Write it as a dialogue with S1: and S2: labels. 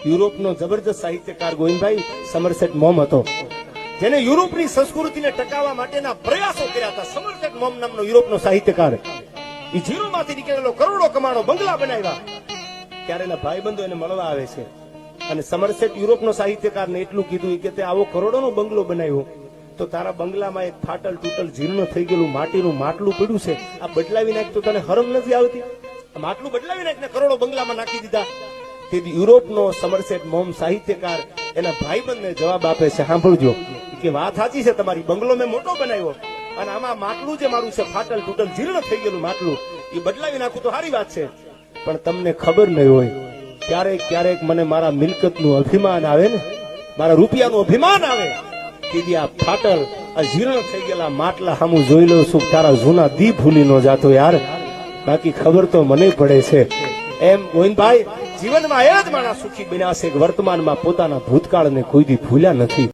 S1: યુરોપનો જબરજસ્ત સાહિત્યકાર ગોવિંદભાઈ સમરસેટ મોમ હતો, જેને યુરોપની સંસ્કૃતિને ટકાવવા માટેના પ્રયાસો કર્યા હતા. સમરસેટ મોમ નામનો યુરોપનો સાહિત્યકાર, એ જીરોમાંથી નીકળેલો, કરોડો કમાણો, બંગલા બનાવ્યા. ત્યારે એના ભાઈબંધો એને મળવા આવે છે અને સમરસેટ યુરોપનો સાહિત્યકારને એટલું કીધું કે તે આવો કરોડોનો બંગલો બનાવ્યો, તો તારા બંગલામાં એક ફાટલ તૂટલ જીર્ણ થઈ ગયેલું માટીનું માટલું પડ્યું છે, આ બદલાવી નાખ તો તને હરમ નથી આવતી? માટલું બદલાવી નાખ ને કરોડો બંગલામાં નાખી દીધા. તેથી યુરોપનો સમરસેટ મોમ સાહિત્યકાર એના ભાઈબંધને જવાબ આપે છે, સાંભળજો કે વાત સાચી છે તમારી, બંગલો મેં મોટો બનાવ્યો અને આમાં માટલું જે મારું છે ફાટલ તૂટલ જીર્ણ થઈ ગયેલું માટલું, એ બદલાવી નાખું તો સારી વાત છે, પણ તમને ખબર નહીં હોય, ક્યારેક ક્યારેક મને મારા મિલકતનું અભિમાન આવે ને, મારા રૂપિયાનું અભિમાન આવે, તેથી આ ફાટલ આ જીર્ણ થઈ ગયેલા માટલા સામું જોઈ લઉં છું, તારા જૂના દી ભૂલી ન જાતો યાર, બાકી ખબર તો મને પડે છે. એમ ગોવિંદભાઈ જીવનમાં એ જ માણસ સુખી બન્યા છે કે વર્તમાનમાં પોતાના ભૂતકાળને કોઈ દી ભૂલ્યા નથી.